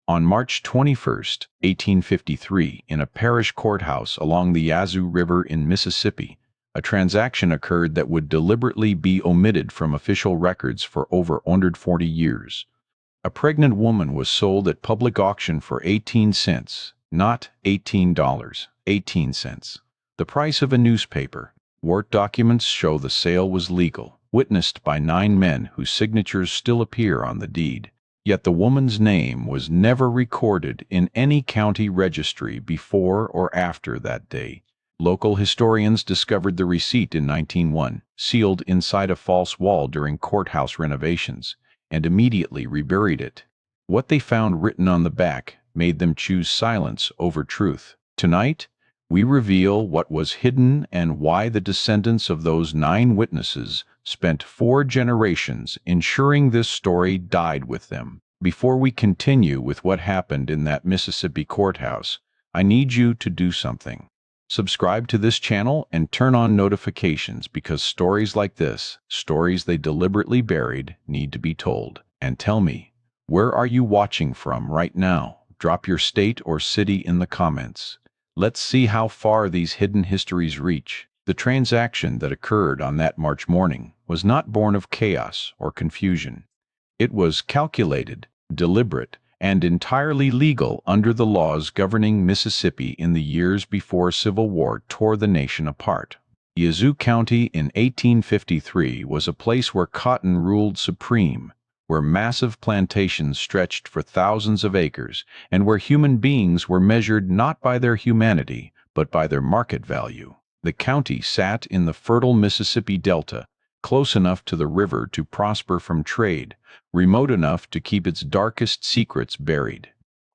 On March 21, 1853, in a parish courthouse along the Yazoo River in Mississippi, a transaction occurred that would deliberately be omitted from official records for over 140 years. A pregnant woman was sold at public auction for 18 cents, not $18, 18 cents. The price of a newspaper. Court documents show the sale was legal, witnessed by 9 men whose signatures still appear on the deed. Yet the woman's name was never recorded in any county registry before or after that day. Local historians discovered the receipt in 1901, sealed inside a false wall during courthouse renovations, and immediately reburied it. What they found written on the back made them choose silence over truth. Tonight, we reveal what was hidden and why the descendants of those 9 witnesses spent 4 generations ensuring this story died with them. Before we continue with what happened in that Mississippi courthouse, I need you to do something. Subscribe to this channel and turn on notifications, because stories like this, stories they deliberately buried, need to be told. And tell me, where are you watching from right now? Drop your state or city in the comments. Let's see how far these hidden histories reach. The transaction that occurred on that March morning was not born of chaos or confusion. It was calculated, deliberate, and entirely legal under the laws governing Mississippi in the years before Civil War tore the nation apart. Yazoo County in 1853 was a place where cotton ruled supreme, where massive plantations stretched for thousands of acres, and where human beings were measured not by their humanity, but by their market value. The county sat in the fertile Mississippi Delta, close enough to the river to prosper from trade, remote enough to keep its darkest secrets buried.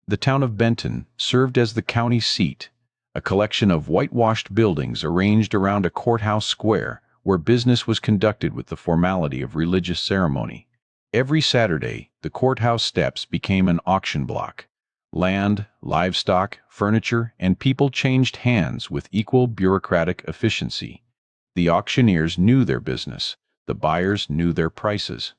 The town of Benton served as the county seat, a collection of whitewashed buildings arranged around a courthouse square where business was conducted with the formality of religious ceremony. Every Saturday, the courthouse steps became an auction block. Land, livestock, furniture, and people changed hands with equal bureaucratic efficiency. The auctioneers knew their business, the buyers knew their prices,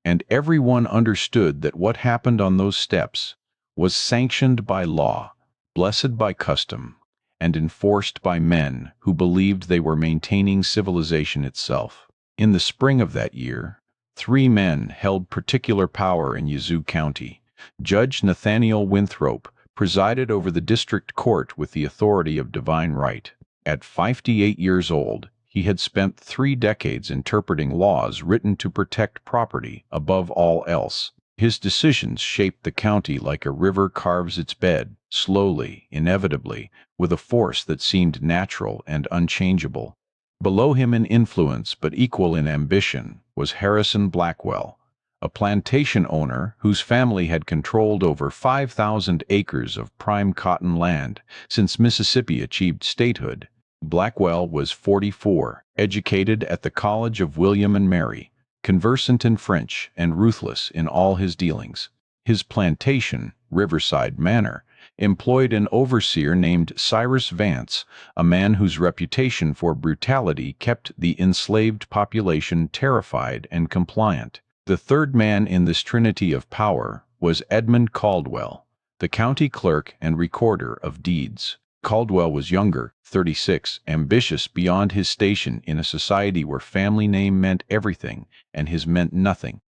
and everyone understood that what happened on those steps was sanctioned by law, blessed by custom, and enforced by men who believed they were maintaining civilization itself. In the spring of that year, 3 men held particular power in Yazoo County. Judge Nathaniel Winthrop presided over the district court with the authority of divine right. At 58 years old, he had spent 3 decades interpreting laws written to protect property above all else. His decisions shaped the county like a river carves its bed, slowly, inevitably, with a force that seemed natural and unchangeable. Below him in influence, but equal in ambition, was Harrison Blackwell, a plantation owner whose family had controlled over 5,000 acres of prime cotton land since Mississippi achieved statehood. Blackwell was 44, educated at the College of William and Mary, conversant in French and ruthless in all his dealings. His plantation, Riverside Manor, employed an overseer named Cyrus Vance, a man whose reputation for brutality kept the enslaved population terrified and compliant. The third man in this trinity of power was Edmund Caldwell, the county clerk and recorder of deeds. Caldwell was younger, 36, ambitious beyond his station in a society where family name meant everything and his meant nothing.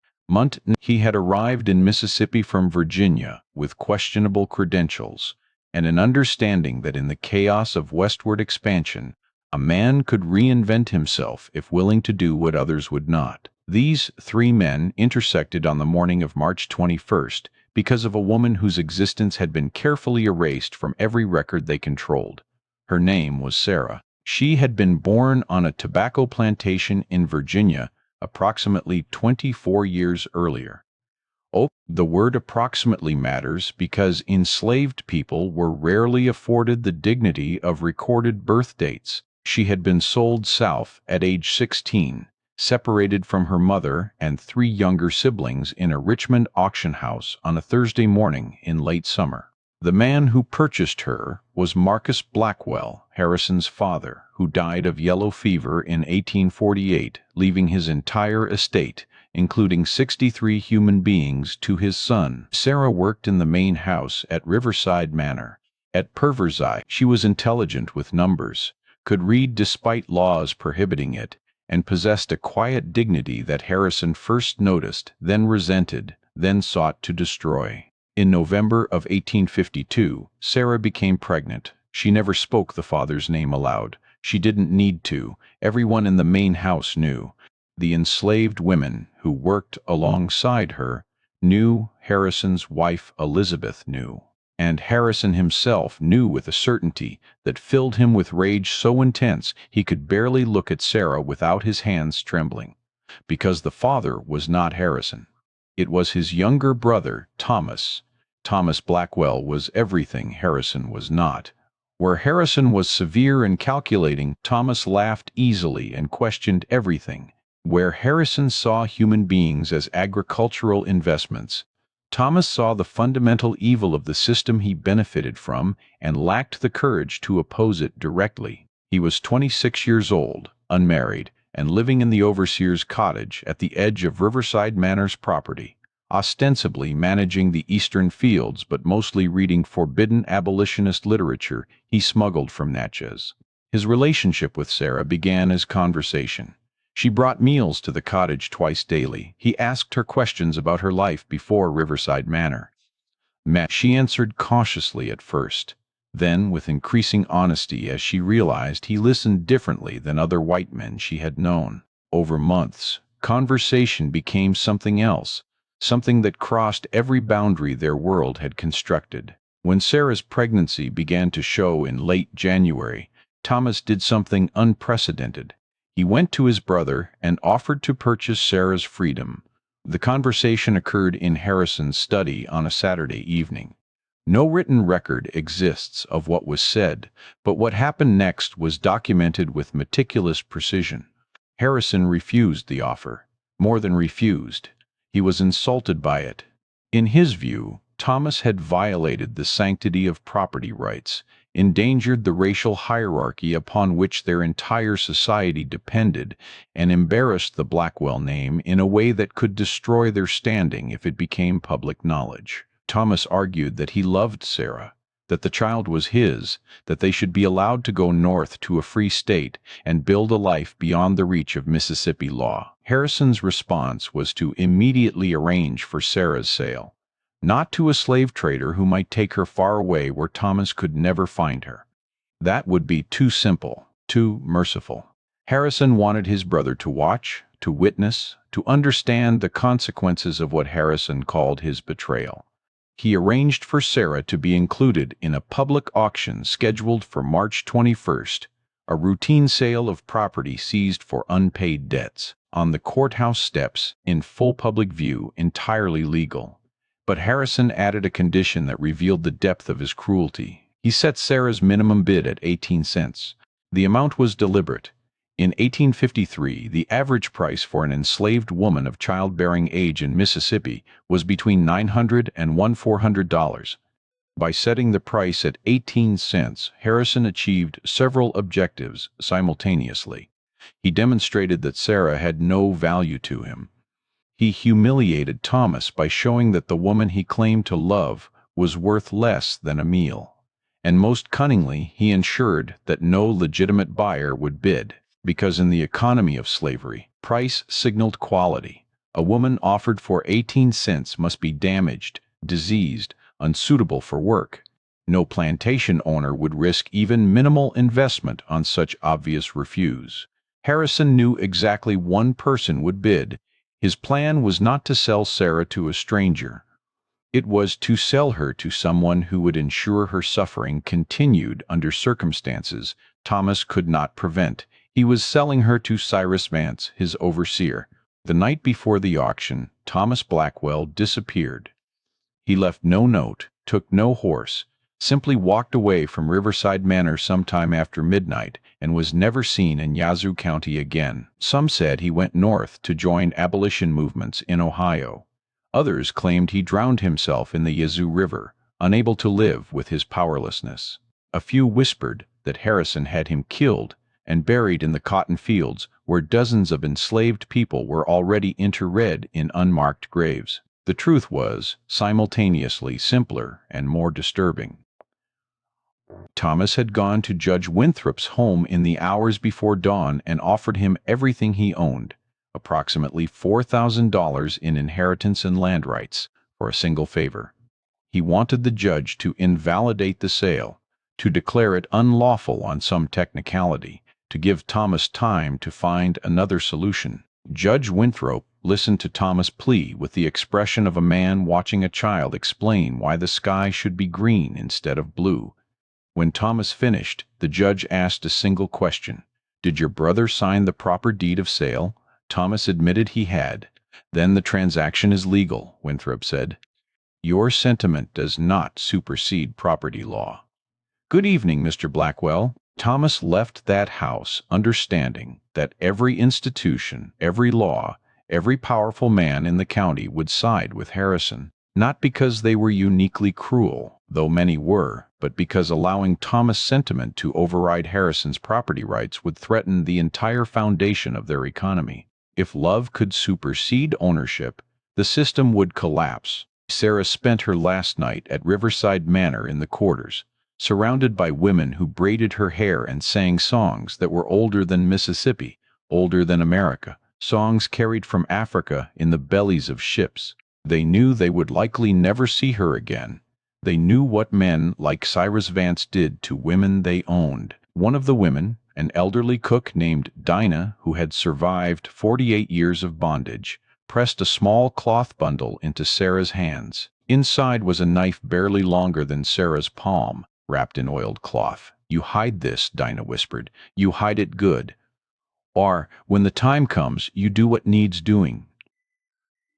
He had arrived in Mississippi from Virginia with questionable credentials and an understanding that in the chaos of westward expansion, a man could reinvent himself if willing to do what others would not. These 3 men intersected on the morning of March 21st because of a woman whose existence had been carefully erased from every record they controlled. Her name was Sarah. She had been born on a tobacco plantation in Virginia approximately 24 years earlier. The word approximately matters because enslaved people were rarely afforded the dignity of recorded birth dates. She had been sold south at age 16, separated from her mother and 3 younger siblings in a Richmond auction house on a Thursday morning in late summer. The man who purchased her was Marcus Blackwell, Harrison's father, who died of yellow fever in 1848, leaving his entire estate, including 63 human beings, to his son. Sarah worked in the main house at Riverside Manor. At Perverseye, she was intelligent with numbers, could read despite laws prohibiting it, and possessed a quiet dignity that Harrison first noticed, then resented, then sought to destroy. In November of 1852, Sarah became pregnant. She never spoke the father's name aloud. She didn't need to. Everyone in the main house knew. The enslaved women who worked alongside her knew. Harrison's wife Elizabeth knew. And Harrison himself knew with a certainty that filled him with rage so intense he could barely look at Sarah without his hands trembling. Because the father was not Harrison. It was his younger brother, Thomas. Thomas Blackwell was everything Harrison was not. Where Harrison was severe and calculating, Thomas laughed easily and questioned everything. Where Harrison saw human beings as agricultural investments, Thomas saw the fundamental evil of the system he benefited from and lacked the courage to oppose it directly. He was 26 years old, unmarried, and living in the overseer's cottage at the edge of Riverside Manor's property, ostensibly managing the eastern fields but mostly reading forbidden abolitionist literature he smuggled from Natchez. His relationship with Sarah began as conversation. She brought meals to the cottage twice daily. He asked her questions about her life before Riverside Manor. She answered cautiously at first, then with increasing honesty as she realized he listened differently than other white men she had known. Over months, conversation became something else, something that crossed every boundary their world had constructed. When Sarah's pregnancy began to show in late January, Thomas did something unprecedented. He went to his brother and offered to purchase Sarah's freedom. The conversation occurred in Harrison's study on a Saturday evening. No written record exists of what was said, but what happened next was documented with meticulous precision. Harrison refused the offer. More than refused. He was insulted by it. In his view, Thomas had violated the sanctity of property rights, endangered the racial hierarchy upon which their entire society depended, and embarrassed the Blackwell name in a way that could destroy their standing if it became public knowledge. Thomas argued that he loved Sarah, that the child was his, that they should be allowed to go north to a free state and build a life beyond the reach of Mississippi law. Harrison's response was to immediately arrange for Sarah's sale. Not to a slave trader who might take her far away where Thomas could never find her. That would be too simple, too merciful. Harrison wanted his brother to watch, to witness, to understand the consequences of what Harrison called his betrayal. He arranged for Sarah to be included in a public auction scheduled for March 21st, a routine sale of property seized for unpaid debts, on the courthouse steps, in full public view, entirely legal. But Harrison added a condition that revealed the depth of his cruelty. He set Sarah's minimum bid at 18 cents. The amount was deliberate. In 1853, the average price for an enslaved woman of childbearing age in Mississippi was between $900 and $1,400. By setting the price at 18 cents, Harrison achieved several objectives simultaneously. He demonstrated that Sarah had no value to him. He humiliated Thomas by showing that the woman he claimed to love was worth less than a meal. And most cunningly, he ensured that no legitimate buyer would bid, because in the economy of slavery, price signaled quality. A woman offered for 18 cents must be damaged, diseased, unsuitable for work. No plantation owner would risk even minimal investment on such obvious refuse. Harrison knew exactly one person would bid. His plan was not to sell Sarah to a stranger. It was to sell her to someone who would ensure her suffering continued under circumstances Thomas could not prevent. He was selling her to Cyrus Vance, his overseer. The night before the auction, Thomas Blackwell disappeared. He left no note, took no horse, simply walked away from Riverside Manor sometime after midnight, and was never seen in Yazoo County again. Some said he went north to join abolition movements in Ohio. Others claimed he drowned himself in the Yazoo River, unable to live with his powerlessness. A few whispered that Harrison had him killed, and buried in the cotton fields where dozens of enslaved people were already interred in unmarked graves. The truth was simultaneously simpler and more disturbing. Thomas had gone to Judge Winthrop's home in the hours before dawn and offered him everything he owned, approximately $4,000 in inheritance and land rights, for a single favor. He wanted the judge to invalidate the sale, to declare it unlawful on some technicality, to give Thomas time to find another solution. Judge Winthrop listened to Thomas' plea with the expression of a man watching a child explain why the sky should be green instead of blue. When Thomas finished, the judge asked a single question. "Did your brother sign the proper deed of sale?" Thomas admitted he had. "Then the transaction is legal," Winthrop said. "Your sentiment does not supersede property law." "Good evening, Mr. Blackwell." Thomas left that house understanding that every institution, every law, every powerful man in the county would side with Harrison, not because they were uniquely cruel, though many were, but because allowing Thomas' sentiment to override Harrison's property rights would threaten the entire foundation of their economy. If love could supersede ownership, the system would collapse. Sarah spent her last night at Riverside Manor in the quarters, surrounded by women who braided her hair and sang songs that were older than Mississippi, older than America, songs carried from Africa in the bellies of ships. They knew they would likely never see her again. They knew what men like Cyrus Vance did to women they owned. One of the women, an elderly cook named Dinah, who had survived 48 years of bondage, pressed a small cloth bundle into Sarah's hands. Inside was a knife barely longer than Sarah's palm, wrapped in oiled cloth. "You hide this," Dinah whispered. "You hide it good. Or, when the time comes, you do what needs doing."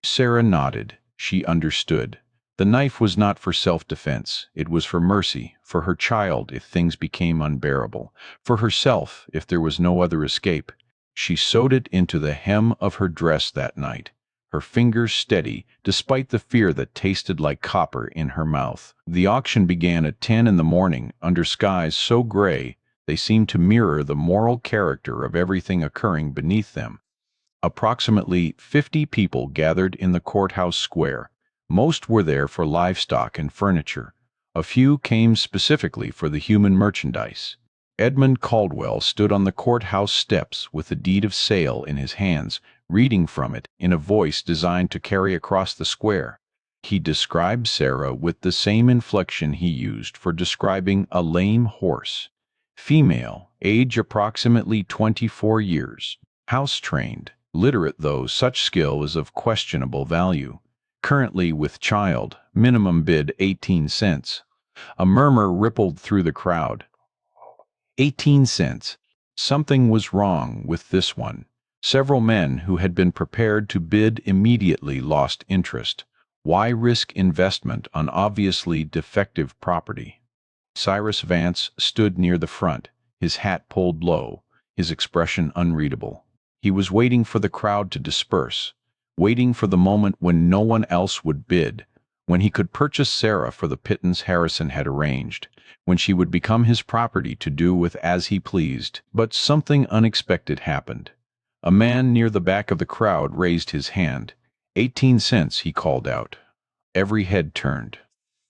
Sarah nodded. She understood. The knife was not for self-defense. It was for mercy, for her child if things became unbearable, for herself if there was no other escape. She sewed it into the hem of her dress that night, her fingers steady despite the fear that tasted like copper in her mouth. The auction began at 10 in the morning under skies so gray they seemed to mirror the moral character of everything occurring beneath them. Approximately 50 people gathered in the courthouse square. Most were there for livestock and furniture. A few came specifically for the human merchandise. Edmund Caldwell stood on the courthouse steps with the deed of sale in his hands, reading from it in a voice designed to carry across the square. He described Sarah with the same inflection he used for describing a lame horse. Female, age approximately 24 years, house-trained, literate though such skill is of questionable value. Currently with child, minimum bid 18 cents. A murmur rippled through the crowd. 18 cents. Something was wrong with this one. Several men who had been prepared to bid immediately lost interest. Why risk investment on obviously defective property? Cyrus Vance stood near the front, his hat pulled low, his expression unreadable. He was waiting for the crowd to disperse, waiting for the moment when no one else would bid, when he could purchase Sarah for the pittance Harrison had arranged, when she would become his property to do with as he pleased. But something unexpected happened. A man near the back of the crowd raised his hand. 18 cents, he called out. Every head turned.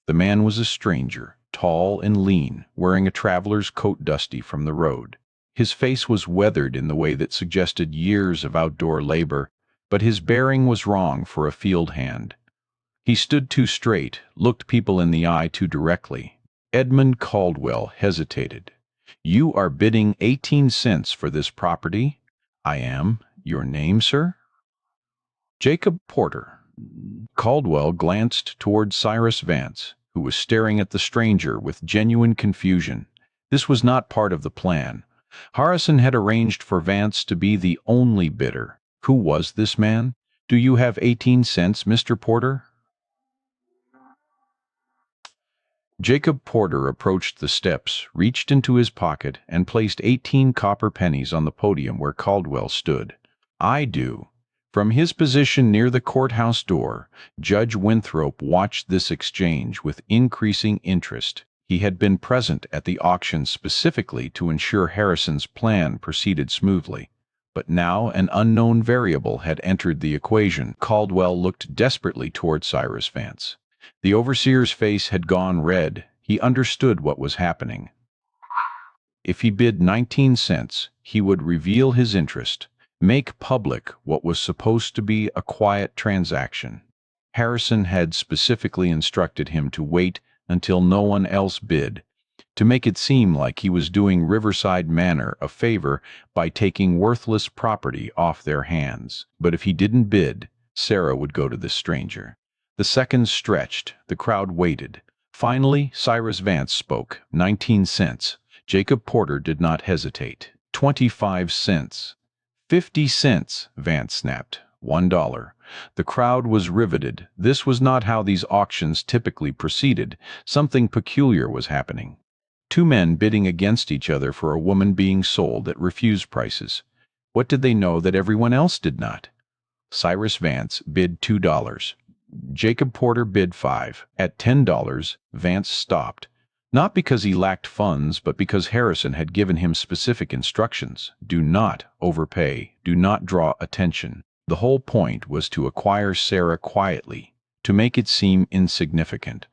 The man was a stranger, tall and lean, wearing a traveler's coat dusty from the road. His face was weathered in the way that suggested years of outdoor labor, but his bearing was wrong for a field hand. He stood too straight, looked people in the eye too directly. Edmund Caldwell hesitated. "You are bidding 18 cents for this property?" "I am. Your name, sir?" "Jacob Porter." Caldwell glanced toward Cyrus Vance, who was staring at the stranger with genuine confusion. This was not part of the plan. Harrison had arranged for Vance to be the only bidder. Who was this man? "Do you have 18 cents, Mr. Porter?" Jacob Porter approached the steps, reached into his pocket, and placed 18 copper pennies on the podium where Caldwell stood. "I do." From his position near the courthouse door, Judge Winthrop watched this exchange with increasing interest. He had been present at the auction specifically to ensure Harrison's plan proceeded smoothly. But now an unknown variable had entered the equation. Caldwell looked desperately toward Cyrus Vance. The overseer's face had gone red. He understood what was happening. If he bid 19 cents, he would reveal his interest, make public what was supposed to be a quiet transaction. Harrison had specifically instructed him to wait until no one else bid, to make it seem like he was doing Riverside Manor a favor by taking worthless property off their hands. But if he didn't bid, Sarah would go to this stranger. The seconds stretched, the crowd waited. Finally, Cyrus Vance spoke. 19 cents. Jacob Porter did not hesitate. 25 cents. 50 cents, Vance snapped. $1. The crowd was riveted. This was not how these auctions typically proceeded. Something peculiar was happening. Two men bidding against each other for a woman being sold at refused prices. What did they know that everyone else did not? Cyrus Vance bid $2. Jacob Porter bid $5. At $10, Vance stopped. Not because he lacked funds, but because Harrison had given him specific instructions. Do not overpay. Do not draw attention. The whole point was to acquire Sarah quietly, to make it seem insignificant.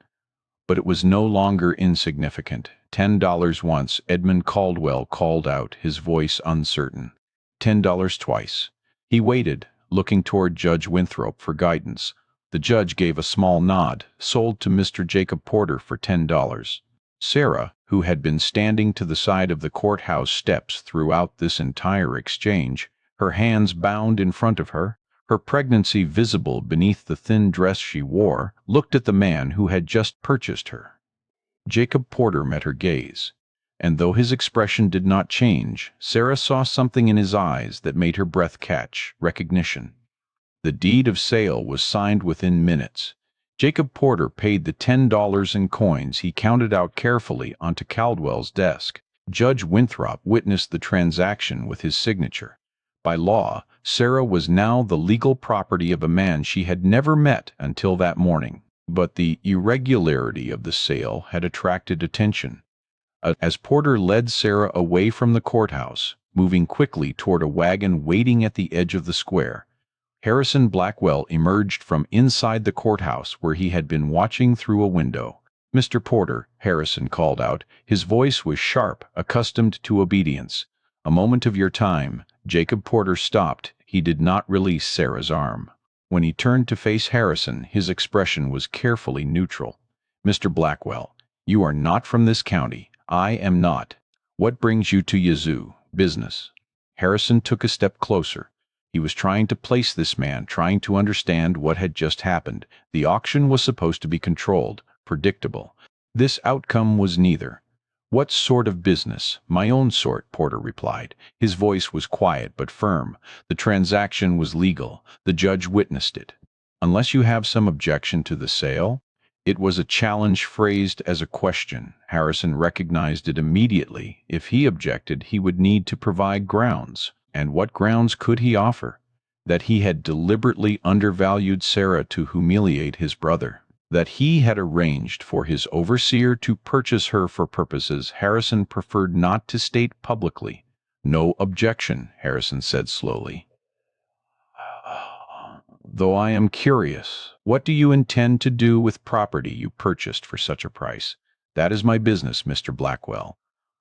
But it was no longer insignificant. $10 once, Edmund Caldwell called out, his voice uncertain. $10 twice. He waited, looking toward Judge Winthrop for guidance. The judge gave a small nod. Sold to Mr. Jacob Porter for $10. Sarah, who had been standing to the side of the courthouse steps throughout this entire exchange, her hands bound in front of her, her pregnancy visible beneath the thin dress she wore, looked at the man who had just purchased her. Jacob Porter met her gaze, and though his expression did not change, Sarah saw something in his eyes that made her breath catch. Recognition. The deed of sale was signed within minutes. Jacob Porter paid the $10 in coins he counted out carefully onto Caldwell's desk. Judge Winthrop witnessed the transaction with his signature. By law, Sarah was now the legal property of a man she had never met until that morning. But the irregularity of the sale had attracted attention. As Porter led Sarah away from the courthouse, moving quickly toward a wagon waiting at the edge of the square, Harrison Blackwell emerged from inside the courthouse where he had been watching through a window. "Mr. Porter," Harrison called out. His voice was sharp, accustomed to obedience. "A moment of your time." Jacob Porter stopped. He did not release Sarah's arm. When he turned to face Harrison, his expression was carefully neutral. "Mr. Blackwell, you are not from this county. I am not. What brings you to Yazoo? Business." Harrison took a step closer. He was trying to place this man, trying to understand what had just happened. The auction was supposed to be controlled, predictable. This outcome was neither. "What sort of business?" "My own sort," Porter replied. His voice was quiet but firm. "The transaction was legal. The judge witnessed it." "Unless you have some objection to the sale?" It was a challenge phrased as a question. Harrison recognized it immediately. If he objected, he would need to provide grounds. And what grounds could he offer? That he had deliberately undervalued Sarah to humiliate his brother. That he had arranged for his overseer to purchase her for purposes Harrison preferred not to state publicly. "No objection," Harrison said slowly. "Though I am curious, what do you intend to do with property you purchased for such a price?" "That is my business, Mr. Blackwell."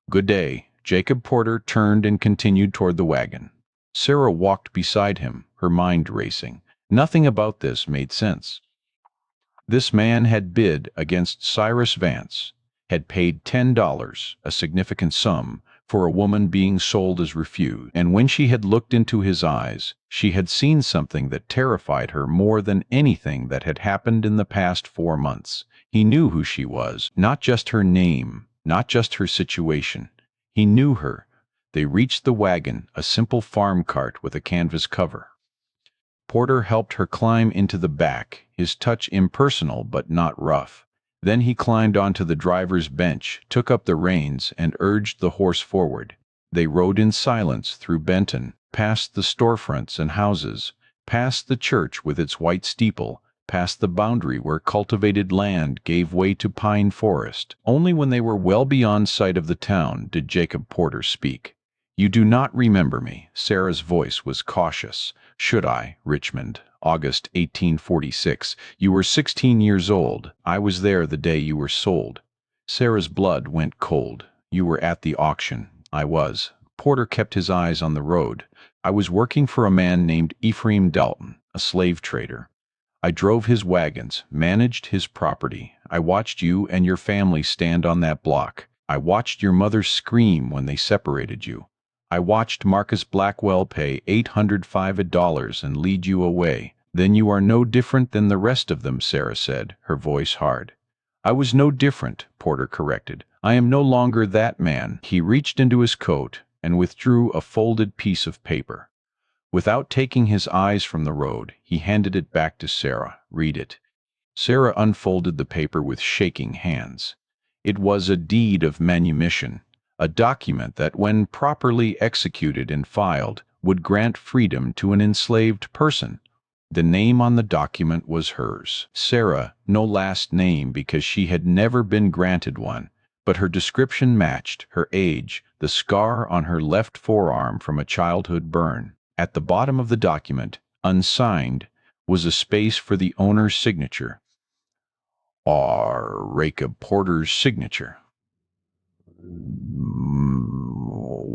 "Good day." Jacob Porter turned and continued toward the wagon. Sarah walked beside him, her mind racing. Nothing about this made sense. This man had bid against Cyrus Vance, had paid $10, a significant sum, for a woman being sold as refused, and when she had looked into his eyes, she had seen something that terrified her more than anything that had happened in the past 4 months. He knew who she was, not just her name, not just her situation. He knew her. They reached the wagon, a simple farm cart with a canvas cover. Porter helped her climb into the back, his touch impersonal but not rough. Then he climbed onto the driver's bench, took up the reins, and urged the horse forward. They rode in silence through Benton, past the storefronts and houses, past the church with its white steeple, past the boundary where cultivated land gave way to pine forest. Only when they were well beyond sight of the town did Jacob Porter speak. "You do not remember me." Sarah's voice was cautious. "Should I, Richmond? August 1846. You were 16 years old. I was there the day you were sold." Sarah's blood went cold. "You were at the auction." "I was." Porter kept his eyes on the road. "I was working for a man named Ephraim Dalton, a slave trader. I drove his wagons, managed his property. I watched you and your family stand on that block. I watched your mother scream when they separated you. I watched Marcus Blackwell pay $805 and lead you away. Then you are no different than the rest of them," Sarah said, her voice hard. "I was no different," Porter corrected. "I am no longer that man." He reached into his coat and withdrew a folded piece of paper. Without taking his eyes from the road, he handed it back to Sarah. "Read it." Sarah unfolded the paper with shaking hands. It was a deed of manumission, a document that, when properly executed and filed, would grant freedom to an enslaved person. The name on the document was hers. Sarah, no last name because she had never been granted one, but her description matched her age, the scar on her left forearm from a childhood burn. At the bottom of the document, unsigned, was a space for the owner's signature. Jacob Porter's signature.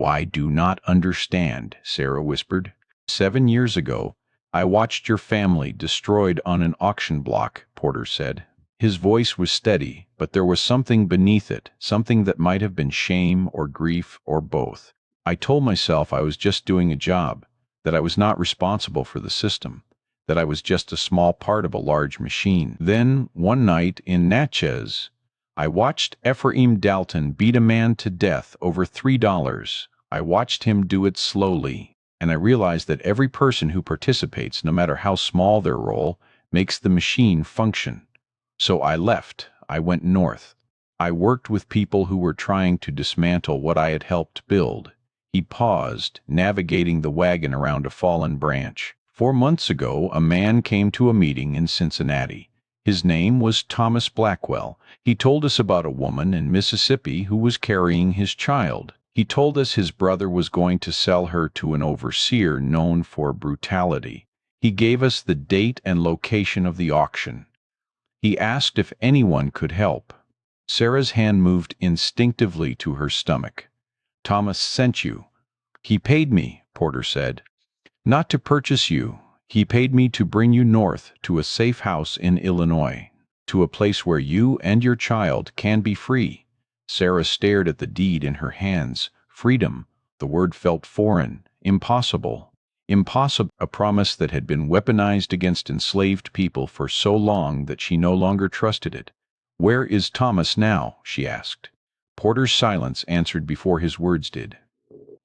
"I do not understand," Sarah whispered. "7 years ago, I watched your family destroyed on an auction block," Porter said. His voice was steady, but there was something beneath it, something that might have been shame or grief or both. "I told myself I was just doing a job, that I was not responsible for the system, that I was just a small part of a large machine. Then, one night in Natchez, I watched Ephraim Dalton beat a man to death over $3. I watched him do it slowly, and I realized that every person who participates, no matter how small their role, makes the machine function. So I left. I went north. I worked with people who were trying to dismantle what I had helped build." He paused, navigating the wagon around a fallen branch. 4 months ago, a man came to a meeting in Cincinnati. His name was Thomas Blackwell. He told us about a woman in Mississippi who was carrying his child. He told us his brother was going to sell her to an overseer known for brutality. He gave us the date and location of the auction. He asked if anyone could help. Sarah's hand moved instinctively to her stomach. "Thomas sent you." "He paid me," Porter said. "Not to purchase you. He paid me to bring you north to a safe house in Illinois, to a place where you and your child can be free." Sarah stared at the deed in her hands. Freedom. The word felt foreign, impossible. Impossible, a promise that had been weaponized against enslaved people for so long that she no longer trusted it. "Where is Thomas now?" she asked. Porter's silence answered before his words did.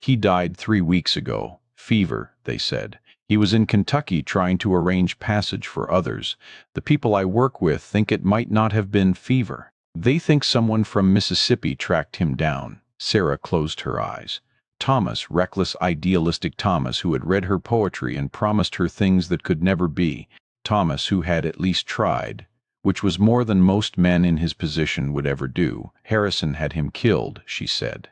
"He died 3 weeks ago. Fever," they said. "He was in Kentucky trying to arrange passage for others. The people I work with think it might not have been fever. They think someone from Mississippi tracked him down." Sarah closed her eyes. Thomas, reckless, idealistic Thomas, who had read her poetry and promised her things that could never be. Thomas, who had at least tried, which was more than most men in his position would ever do. Harrison had him killed, she said.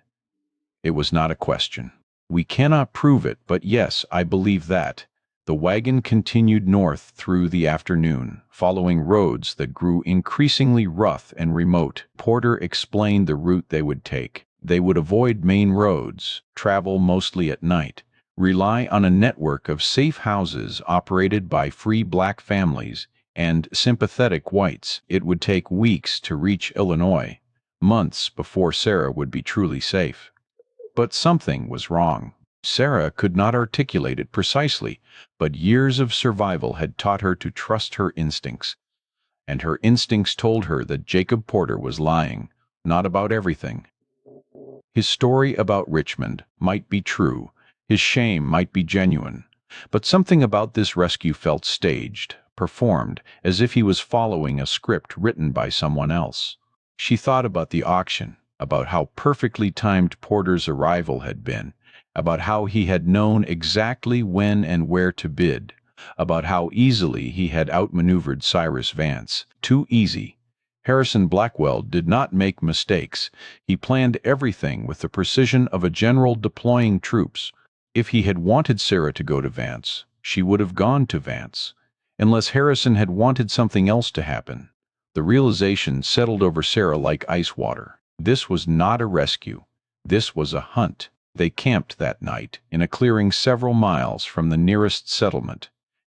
It was not a question. "We cannot prove it, but yes, I believe that." The wagon continued north through the afternoon, following roads that grew increasingly rough and remote. Porter explained the route they would take. They would avoid main roads, travel mostly at night, rely on a network of safe houses operated by free black families and sympathetic whites. It would take weeks to reach Illinois, months before Sarah would be truly safe. But something was wrong. Sarah could not articulate it precisely, but years of survival had taught her to trust her instincts. And her instincts told her that Jacob Porter was lying, not about everything. His story about Richmond might be true, his shame might be genuine, but something about this rescue felt staged, performed, as if he was following a script written by someone else. She thought about the auction, about how perfectly timed Porter's arrival had been, about how he had known exactly when and where to bid. about how easily he had outmaneuvered Cyrus Vance. Too easy. Harrison Blackwell did not make mistakes. He planned everything with the precision of a general deploying troops. If he had wanted Sarah to go to Vance, she would have gone to Vance, unless Harrison had wanted something else to happen. The realization settled over Sarah like ice water. This was not a rescue. This was a hunt. They camped that night in a clearing several miles from the nearest settlement,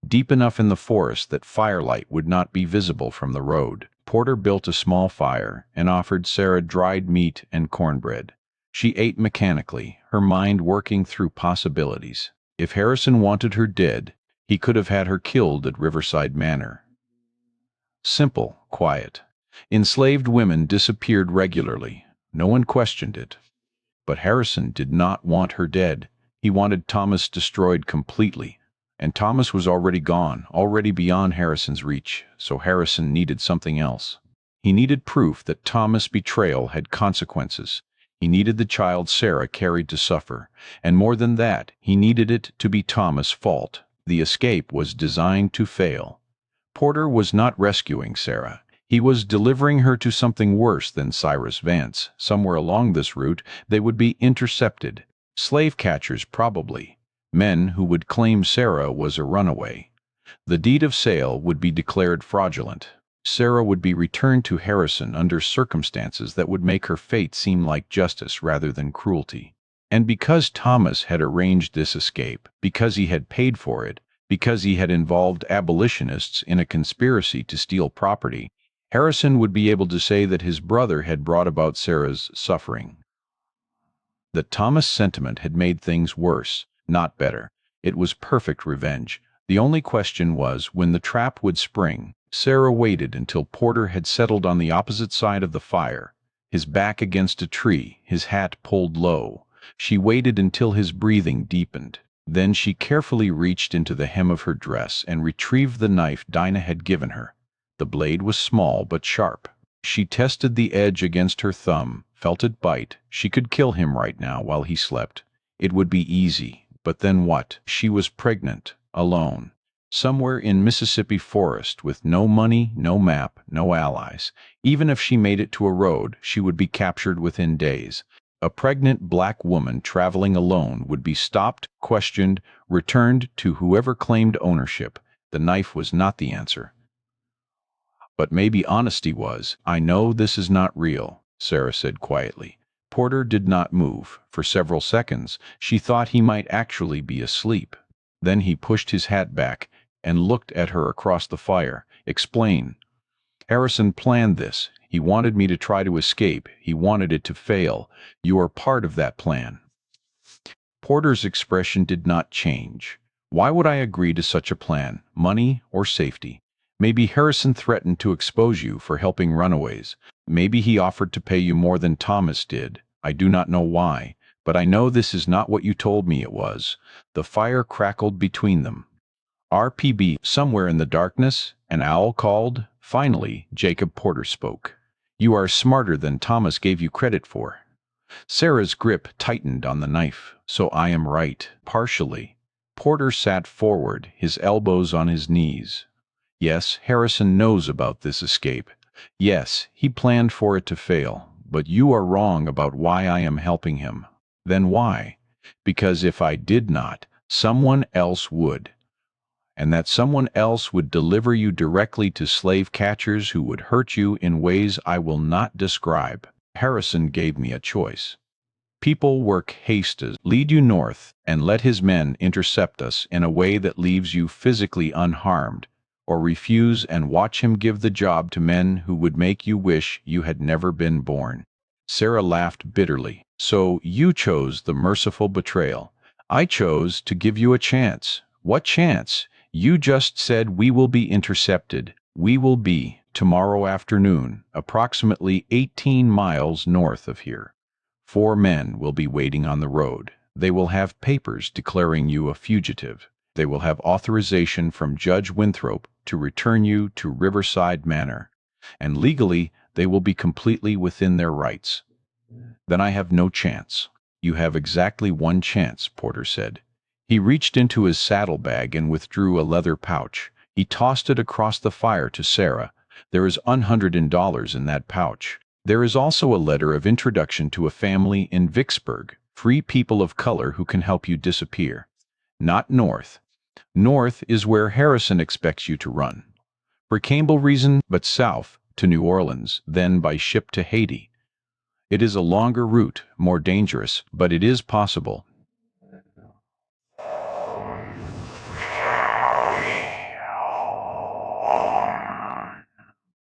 deep enough in the forest that firelight would not be visible from the road. Porter built a small fire and offered Sarah dried meat and cornbread. She ate mechanically, her mind working through possibilities. If Harrison wanted her dead, he could have had her killed at Riverside Manor. Simple, quiet. Enslaved women disappeared regularly. No one questioned it. But Harrison did not want her dead. He wanted Thomas destroyed completely. And Thomas was already gone, already beyond Harrison's reach, so Harrison needed something else. He needed proof that Thomas' betrayal had consequences. He needed the child Sarah carried to suffer, and more than that, he needed it to be Thomas' fault. The escape was designed to fail. Porter was not rescuing Sarah. He was delivering her to something worse than Cyrus Vance. Somewhere along this route, they would be intercepted. Slave catchers, probably. Men who would claim Sarah was a runaway. The deed of sale would be declared fraudulent. Sarah would be returned to Harrison under circumstances that would make her fate seem like justice rather than cruelty. And because Thomas had arranged this escape, because he had paid for it, because he had involved abolitionists in a conspiracy to steal property, Harrison would be able to say that his brother had brought about Sarah's suffering. That Thomas' sentiment had made things worse, not better. It was perfect revenge. The only question was when the trap would spring. Sarah waited until Porter had settled on the opposite side of the fire, his back against a tree, his hat pulled low. She waited until his breathing deepened. Then she carefully reached into the hem of her dress and retrieved the knife Dinah had given her. The blade was small but sharp. She tested the edge against her thumb, felt it bite. She could kill him right now while he slept. It would be easy. But then what? She was pregnant, alone, somewhere in Mississippi forest with no money, no map, no allies. Even if she made it to a road, she would be captured within days. A pregnant black woman traveling alone would be stopped, questioned, returned to whoever claimed ownership. The knife was not the answer. But maybe honesty was. "I know this is not real," Sarah said quietly. Porter did not move. For several seconds, she thought he might actually be asleep. Then he pushed his hat back and looked at her across the fire. "Explain." "Harrison planned this. He wanted me to try to escape. He wanted it to fail. You are part of that plan." Porter's expression did not change. "Why would I agree to such a plan? Money or safety? Maybe Harrison threatened to expose you for helping runaways. Maybe he offered to pay you more than Thomas did. I do not know why, but I know this is not what you told me it was." The fire crackled between them. RPB. Somewhere in the darkness, an owl called. Finally, Jacob Porter spoke. "You are smarter than Thomas gave you credit for." Sarah's grip tightened on the knife. "So I am right, partially." Porter sat forward, his elbows on his knees. "Yes, Harrison knows about this escape. Yes, he planned for it to fail. But you are wrong about why I am helping him." "Then why?" "Because if I did not, someone else would. And that someone else would deliver you directly to slave catchers who would hurt you in ways I will not describe. Harrison gave me a choice. People work hastes, lead you north, and let his men intercept us in a way that leaves you physically unharmed, or refuse and watch him give the job to men who would make you wish you had never been born." Sarah laughed bitterly. "So you chose the merciful betrayal. I chose to give you a chance." "What chance? You just said we will be intercepted." "We will be, tomorrow afternoon, approximately 18 miles north of here. 4 men will be waiting on the road. They will have papers declaring you a fugitive. They will have authorization from Judge Winthrop to return you to Riverside Manor. And legally, they will be completely within their rights." "Then I have no chance." "You have exactly one chance," Porter said. He reached into his saddlebag and withdrew a leather pouch. He tossed it across the fire to Sarah. There is $100 in that pouch. There is also a letter of introduction to a family in Vicksburg, free people of color who can help you disappear. Not north. North is where Harrison expects you to run. For Campbell reason, but south to New Orleans, then by ship to Haiti. It is a longer route, more dangerous, but it is possible.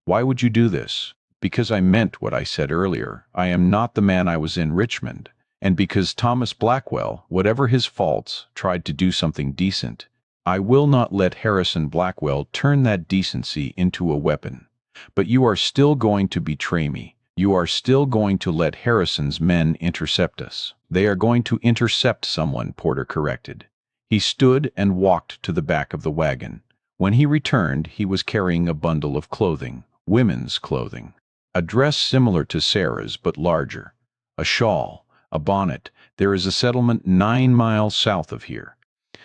Why would you do this? Because I meant what I said earlier. I am not the man I was in Richmond. And because Thomas Blackwell, whatever his faults, tried to do something decent. I will not let Harrison Blackwell turn that decency into a weapon. But you are still going to betray me. You are still going to let Harrison's men intercept us. They are going to intercept someone, Porter corrected. He stood and walked to the back of the wagon. When he returned, he was carrying a bundle of clothing, women's clothing. A dress similar to Sarah's but larger. A shawl, a bonnet. There is a settlement 9 miles south of here.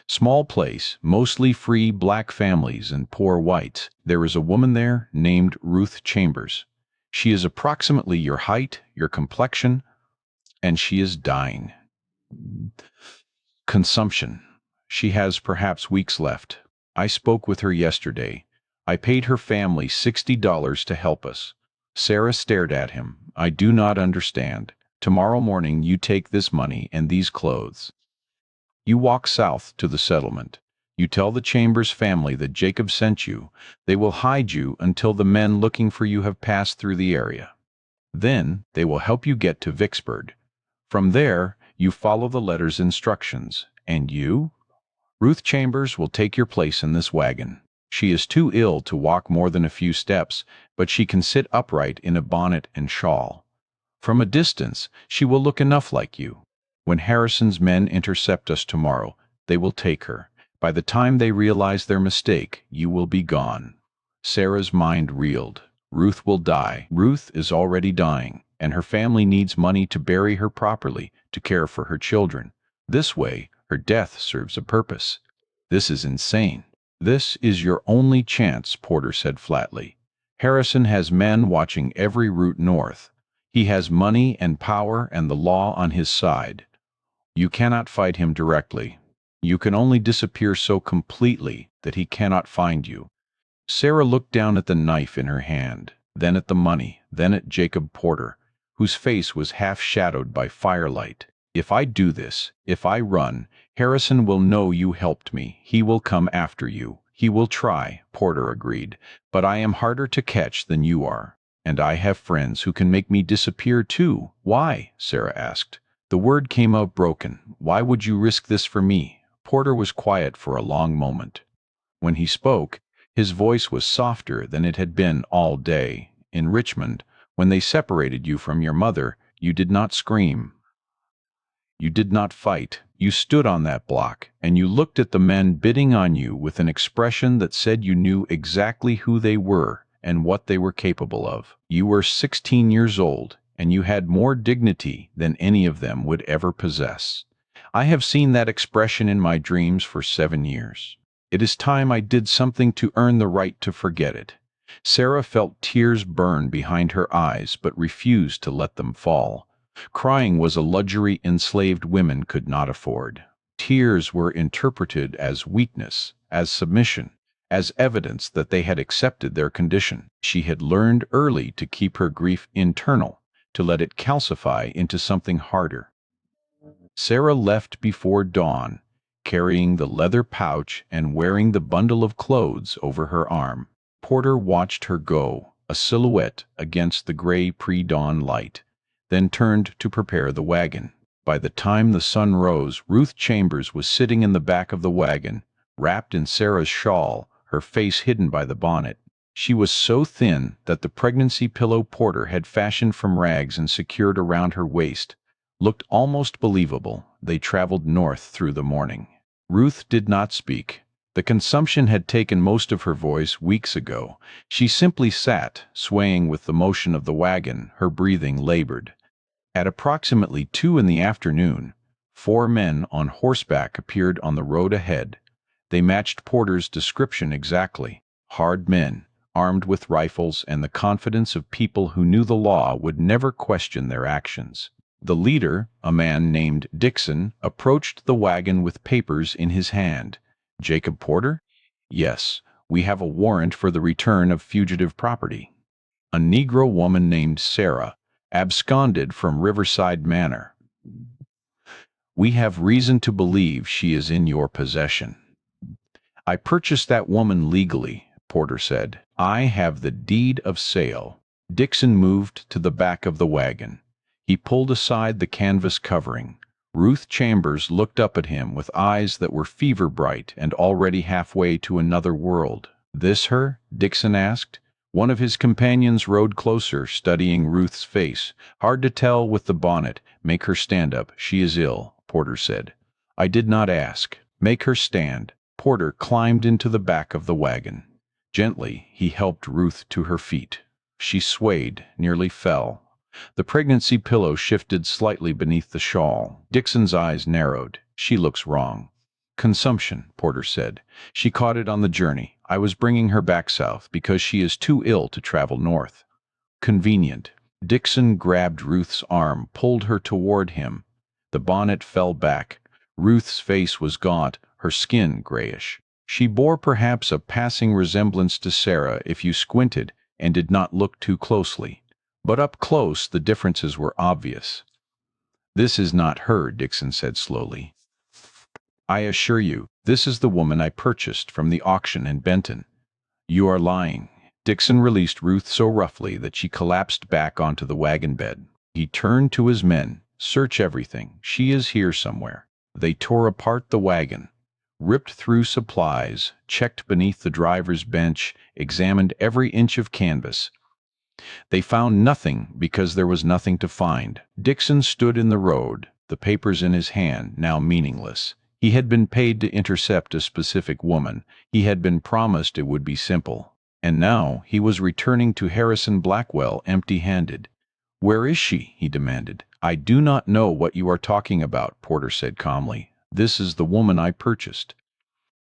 Small place, mostly free black families and poor whites. There is a woman there named Ruth Chambers. She is approximately your height, your complexion, and she is dying. Consumption. She has perhaps weeks left. I spoke with her yesterday. I paid her family $60 to help us. Sarah stared at him. I do not understand. Tomorrow morning you take this money and these clothes. You walk south to the settlement. You tell the Chambers family that Jacob sent you. They will hide you until the men looking for you have passed through the area. Then they will help you get to Vicksburg. From there, you follow the letter's instructions. And you? Ruth Chambers will take your place in this wagon. She is too ill to walk more than a few steps, but she can sit upright in a bonnet and shawl. From a distance, she will look enough like you. When Harrison's men intercept us tomorrow, they will take her. By the time they realize their mistake, you will be gone. Sarah's mind reeled. Ruth will die. Ruth is already dying, and her family needs money to bury her properly, to care for her children. This way, her death serves a purpose. This is insane. This is your only chance, Porter said flatly. Harrison has men watching every route north. He has money and power and the law on his side. You cannot fight him directly. You can only disappear so completely that he cannot find you. Sarah looked down at the knife in her hand, then at the money, then at Jacob Porter, whose face was half shadowed by firelight. If I do this, if I run, Harrison will know you helped me. He will come after you. He will try, Porter agreed, but I am harder to catch than you are. And I have friends who can make me disappear too. Why? Sarah asked. The word came out broken. Why would you risk this for me? Porter was quiet for a long moment. When he spoke, his voice was softer than it had been all day. In Richmond, when they separated you from your mother, you did not scream. You did not fight. You stood on that block, and you looked at the men bidding on you with an expression that said you knew exactly who they were and what they were capable of. You were 16 years old, and you had more dignity than any of them would ever possess. I have seen that expression in my dreams for 7 years. It is time I did something to earn the right to forget it. Sarah felt tears burn behind her eyes, but refused to let them fall. Crying was a luxury enslaved women could not afford. Tears were interpreted as weakness, as submission, as evidence that they had accepted their condition. She had learned early to keep her grief internal, to let it calcify into something harder. Sarah left before dawn, carrying the leather pouch and wearing the bundle of clothes over her arm. Porter watched her go, a silhouette against the gray pre-dawn light, then turned to prepare the wagon. By the time the sun rose, Ruth Chambers was sitting in the back of the wagon, wrapped in Sarah's shawl, her face hidden by the bonnet. She was so thin that the pregnancy pillow Porter had fashioned from rags and secured around her waist looked almost believable. They traveled north through the morning. Ruth did not speak. The consumption had taken most of her voice weeks ago. She simply sat, swaying with the motion of the wagon, her breathing labored. At approximately 2 in the afternoon, 4 men on horseback appeared on the road ahead. They matched Porter's description exactly. Hard men, armed with rifles and the confidence of people who knew the law would never question their actions. The leader, a man named Dixon, approached the wagon with papers in his hand. Jacob Porter? Yes, we have a warrant for the return of fugitive property. A Negro woman named Sarah absconded from Riverside Manor. We have reason to believe she is in your possession. I purchased that woman legally, Porter said. I have the deed of sale. Dixon moved to the back of the wagon. He pulled aside the canvas covering. Ruth Chambers looked up at him with eyes that were fever bright and already halfway to another world. This her? Dixon asked. One of his companions rode closer, studying Ruth's face. Hard to tell with the bonnet. Make her stand up. She is ill, Porter said. I did not ask. Make her stand. Porter climbed into the back of the wagon. Gently, he helped Ruth to her feet. She swayed, nearly fell. The pregnancy pillow shifted slightly beneath the shawl. Dixon's eyes narrowed. She looks wrong. Consumption, Porter said. She caught it on the journey. I was bringing her back south because she is too ill to travel north. Convenient. Dixon grabbed Ruth's arm, pulled her toward him. The bonnet fell back. Ruth's face was gaunt, her skin grayish. She bore perhaps a passing resemblance to Sarah if you squinted and did not look too closely. But up close the differences were obvious. This is not her, Dixon said slowly. I assure you, this is the woman I purchased from the auction in Benton. You are lying. Dixon released Ruth so roughly that she collapsed back onto the wagon bed. He turned to his men. Search everything. She is here somewhere. They tore apart the wagon, ripped through supplies, checked beneath the driver's bench, examined every inch of canvas. They found nothing because there was nothing to find. Dixon stood in the road, the papers in his hand, now meaningless. He had been paid to intercept a specific woman. He had been promised it would be simple. And now he was returning to Harrison Blackwell empty-handed. Where is she? He demanded. I do not know what you are talking about, Porter said calmly. This is the woman I purchased.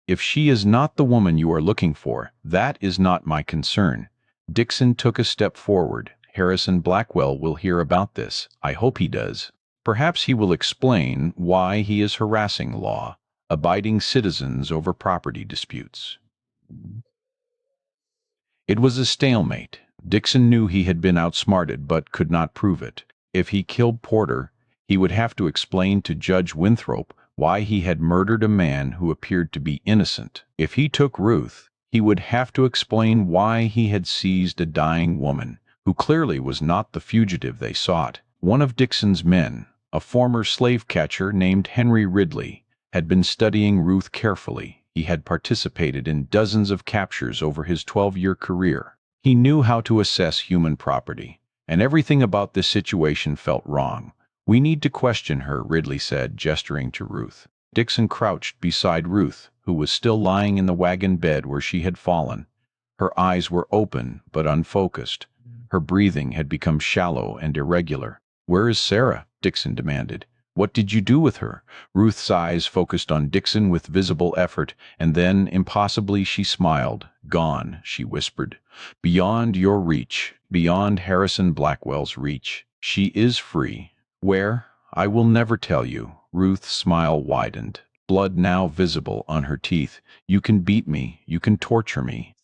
If she is not the woman you are looking for, that is not my concern. Dixon took a step forward. Harrison Blackwell will hear about this. I hope he does. Perhaps he will explain why he is harassing law-abiding citizens over property disputes. It was a stalemate. Dixon knew he had been outsmarted but could not prove it. If he killed Porter, he would have to explain to Judge Winthrop why he had murdered a man who appeared to be innocent. If he took Ruth, he would have to explain why he had seized a dying woman, who clearly was not the fugitive they sought. One of Dixon's men, a former slave catcher named Henry Ridley, had been studying Ruth carefully. He had participated in dozens of captures over his 12-year career. He knew how to assess human property, and everything about this situation felt wrong. We need to question her, Ridley said, gesturing to Ruth. Dixon crouched beside Ruth, who was still lying in the wagon bed where she had fallen. Her eyes were open but unfocused. Her breathing had become shallow and irregular. Where is Sarah? Dixon demanded. What did you do with her? Ruth's eyes focused on Dixon with visible effort, and then, impossibly, she smiled. Gone, she whispered. Beyond your reach, beyond Harrison Blackwell's reach. She is free. Where? I will never tell you. Ruth's smile widened, blood now visible on her teeth. You can beat me, you can torture me,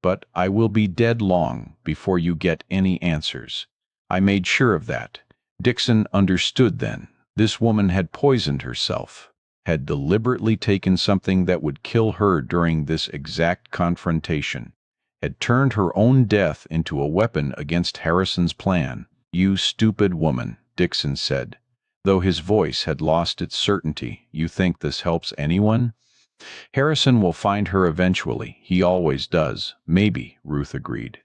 but I will be dead long before you get any answers. I made sure of that. Dixon understood then. This woman had poisoned herself, had deliberately taken something that would kill her during this exact confrontation, had turned her own death into a weapon against Harrison's plan. You stupid woman, Dixon said, though his voice had lost its certainty. You think this helps anyone? Harrison will find her eventually. He always does. Maybe, Ruth agreed.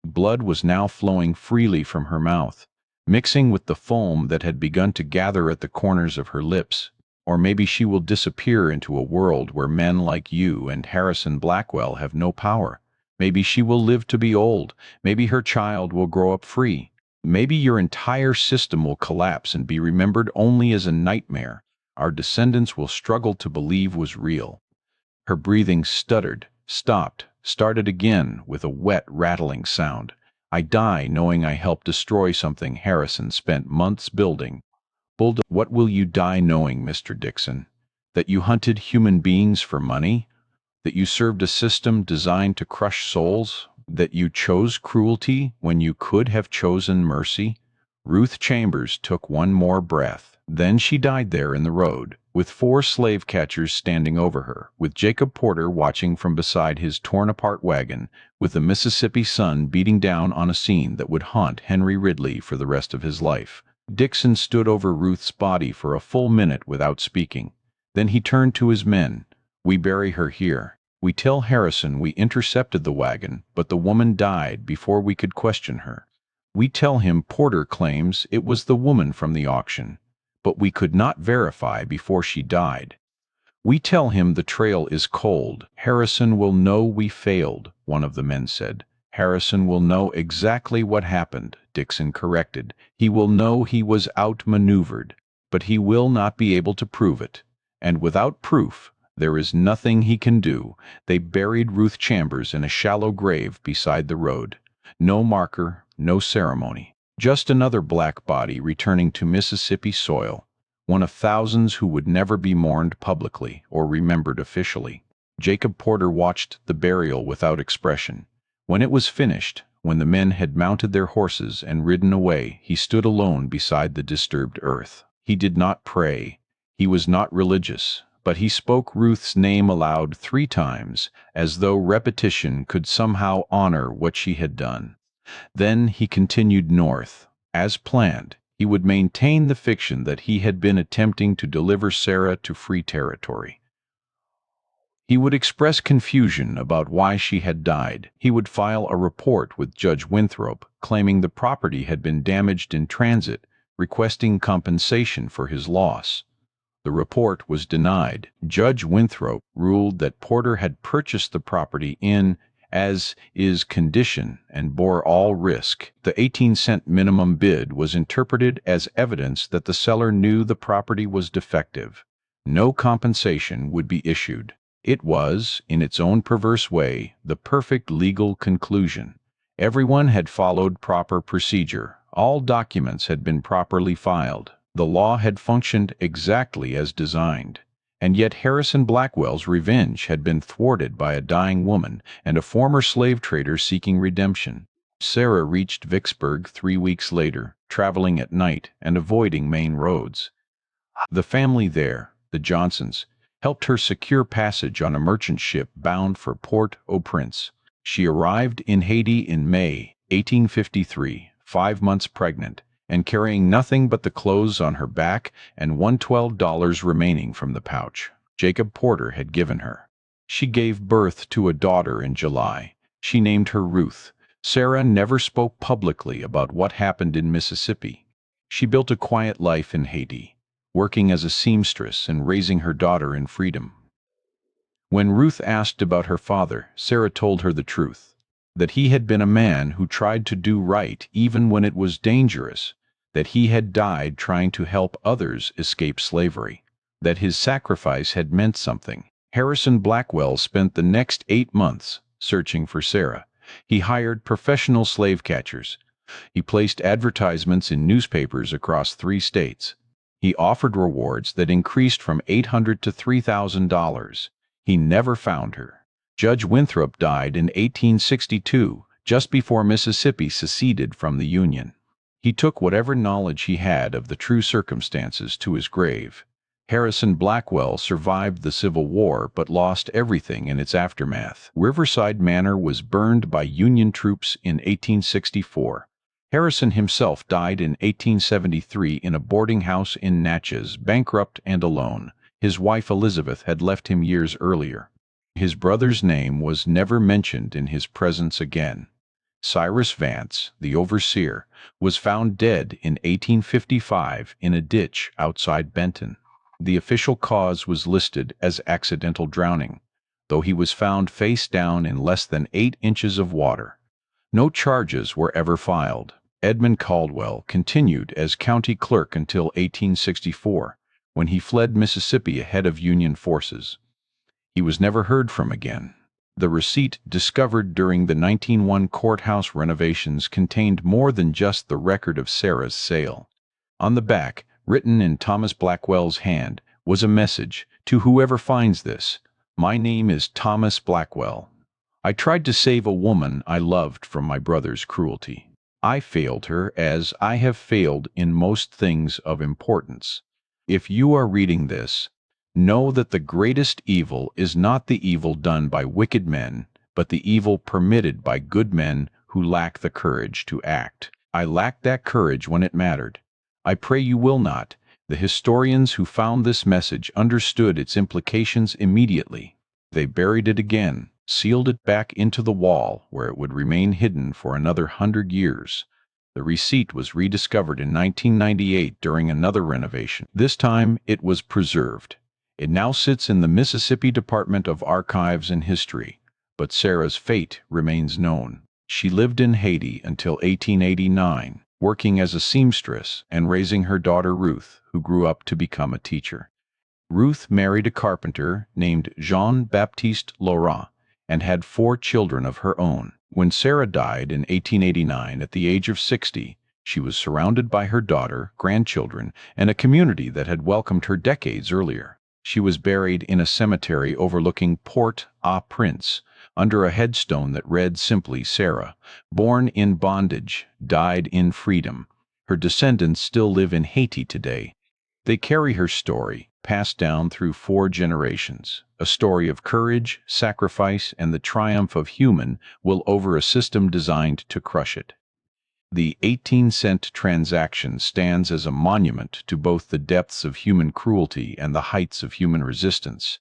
Blood was now flowing freely from her mouth, mixing with the foam that had begun to gather at the corners of her lips. Or maybe she will disappear into a world where men like you and Harrison Blackwell have no power. Maybe she will live to be old. Maybe her child will grow up free. Maybe your entire system will collapse and be remembered only as a nightmare. our descendants will struggle to believe was real. Her breathing stuttered, stopped, started again with a wet, rattling sound. I die knowing I helped destroy something Harrison spent months building. What will you die knowing, Mr. Dixon? That you hunted human beings for money? That you served a system designed to crush souls? That you chose cruelty when you could have chosen mercy? Ruth Chambers took one more breath. Then she died there in the road, with 4 slave catchers standing over her, with Jacob Porter watching from beside his torn-apart wagon, with the Mississippi sun beating down on a scene that would haunt Henry Ridley for the rest of his life. Dixon stood over Ruth's body for a full minute without speaking. Then he turned to his men. "We bury her here. We tell Harrison we intercepted the wagon, but the woman died before we could question her. We tell him Porter claims it was the woman from the auction, but we could not verify before she died. We tell him the trail is cold. Harrison will know we failed," one of the men said. "Harrison will know exactly what happened," Dixon corrected. "He will know he was outmaneuvered, but he will not be able to prove it. And without proof, there is nothing he can do." They buried Ruth Chambers in a shallow grave beside the road. No marker, no ceremony. Just another black body returning to Mississippi soil, one of thousands who would never be mourned publicly or remembered officially. Jacob Porter watched the burial without expression. When it was finished, when the men had mounted their horses and ridden away, he stood alone beside the disturbed earth. He did not pray. He was not religious, but he spoke Ruth's name aloud 3 times, as though repetition could somehow honor what she had done. Then he continued north. As planned, he would maintain the fiction that he had been attempting to deliver Sarah to free territory. He would express confusion about why she had died. He would file a report with Judge Winthrop, claiming the property had been damaged in transit, requesting compensation for his loss. The report was denied. Judge Winthrop ruled that Porter had purchased the property in as-is condition and bore all risk. The 18-cent minimum bid was interpreted as evidence that the seller knew the property was defective. No compensation would be issued. It was, in its own perverse way, the perfect legal conclusion. Everyone had followed proper procedure. All documents had been properly filed. The law had functioned exactly as designed. And yet Harrison Blackwell's revenge had been thwarted by a dying woman and a former slave trader seeking redemption. Sarah reached Vicksburg 3 weeks later, traveling at night and avoiding main roads. The family there, the Johnsons, helped her secure passage on a merchant ship bound for Port-au-Prince. She arrived in Haiti in May 1853, 5 months pregnant, and carrying nothing but the clothes on her back and $112 remaining from the pouch Jacob Porter had given her. She gave birth to a daughter in July. She named her Ruth. Sarah never spoke publicly about what happened in Mississippi. She built a quiet life in Haiti, working as a seamstress and raising her daughter in freedom. When Ruth asked about her father, Sarah told her the truth, that he had been a man who tried to do right even when it was dangerous, that he had died trying to help others escape slavery, that his sacrifice had meant something. Harrison Blackwell spent the next 8 months searching for Sarah. He hired professional slave catchers. He placed advertisements in newspapers across 3 states. He offered rewards that increased from $800 to $3,000. He never found her. Judge Winthrop died in 1862, just before Mississippi seceded from the Union. He took whatever knowledge he had of the true circumstances to his grave. Harrison Blackwell survived the Civil War but lost everything in its aftermath. Riverside Manor was burned by Union troops in 1864. Harrison himself died in 1873 in a boarding house in Natchez, bankrupt and alone. His wife Elizabeth had left him years earlier. His brother's name was never mentioned in his presence again. Cyrus Vance, the overseer, was found dead in 1855 in a ditch outside Benton. The official cause was listed as accidental drowning, though he was found face down in less than 8 inches of water. No charges were ever filed. Edmund Caldwell continued as county clerk until 1864, when he fled Mississippi ahead of Union forces. He was never heard from again. The receipt discovered during the 1901 courthouse renovations contained more than just the record of Sarah's sale. On the back, written in Thomas Blackwell's hand, was a message: "To whoever finds this, my name is Thomas Blackwell. I tried to save a woman I loved from my brother's cruelty. I failed her, as I have failed in most things of importance. If you are reading this, know that the greatest evil is not the evil done by wicked men, but the evil permitted by good men who lack the courage to act. I lacked that courage when it mattered. I pray you will not." The historians who found this message understood its implications immediately. They buried it again, sealed it back into the wall, where it would remain hidden for another 100 years. The receipt was rediscovered in 1998 during another renovation. This time, it was preserved. It now sits in the Mississippi Department of Archives and History, but Sarah's fate remains known. She lived in Haiti until 1889, working as a seamstress and raising her daughter Ruth, who grew up to become a teacher. Ruth married a carpenter named Jean-Baptiste Laurent and had 4 children of her own. When Sarah died in 1889 at the age of 60, she was surrounded by her daughter, grandchildren, and a community that had welcomed her decades earlier. She was buried in a cemetery overlooking Port-au-Prince, under a headstone that read simply, "Sarah, born in bondage, died in freedom." Her descendants still live in Haiti today. They carry her story, passed down through 4 generations, a story of courage, sacrifice, and the triumph of human will over a system designed to crush it. The 18-cent transaction stands as a monument to both the depths of human cruelty and the heights of human resistance.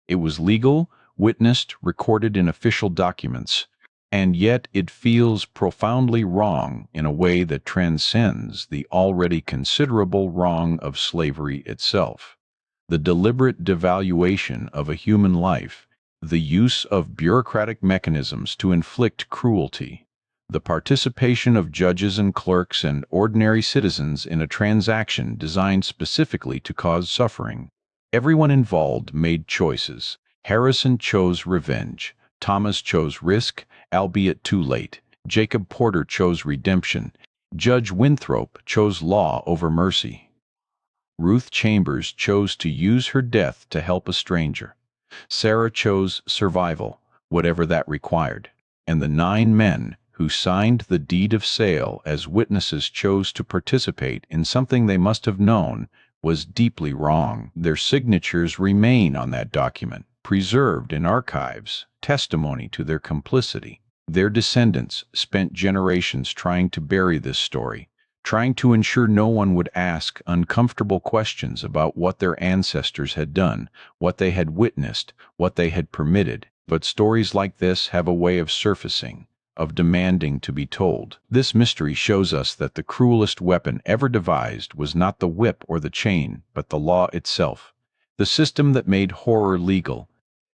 It was legal, witnessed, recorded in official documents, and yet it feels profoundly wrong in a way that transcends the already considerable wrong of slavery itself. The deliberate devaluation of a human life, the use of bureaucratic mechanisms to inflict cruelty, the participation of judges and clerks and ordinary citizens in a transaction designed specifically to cause suffering. Everyone involved made choices. Harrison chose revenge. Thomas chose risk, albeit too late. Jacob Porter chose redemption. Judge Winthrop chose law over mercy. Ruth Chambers chose to use her death to help a stranger. Sarah chose survival, whatever that required. And the 9 men who signed the deed of sale as witnesses chose to participate in something they must have known was deeply wrong. Their signatures remain on that document, preserved in archives, testimony to their complicity. Their descendants spent generations trying to bury this story, trying to ensure no one would ask uncomfortable questions about what their ancestors had done, what they had witnessed, what they had permitted. But stories like this have a way of surfacing, of demanding to be told. This mystery shows us that the cruelest weapon ever devised was not the whip or the chain, but the law itself. The system that made horror legal,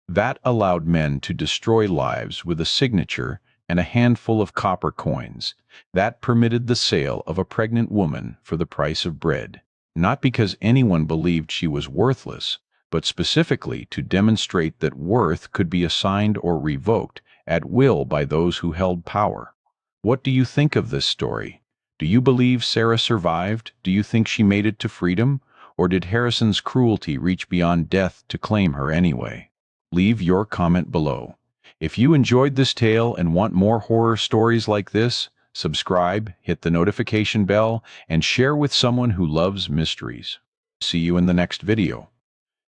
that allowed men to destroy lives with a signature and a handful of copper coins, that permitted the sale of a pregnant woman for the price of bread, not because anyone believed she was worthless, but specifically to demonstrate that worth could be assigned or revoked at will by those who held power. What do you think of this story? Do you believe Sarah survived? Do you think she made it to freedom? Or did Harrison's cruelty reach beyond death to claim her anyway? Leave your comment below. If you enjoyed this tale and want more horror stories like this, subscribe, hit the notification bell, and share with someone who loves mysteries. See you in the next video.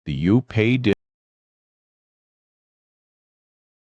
The You Pay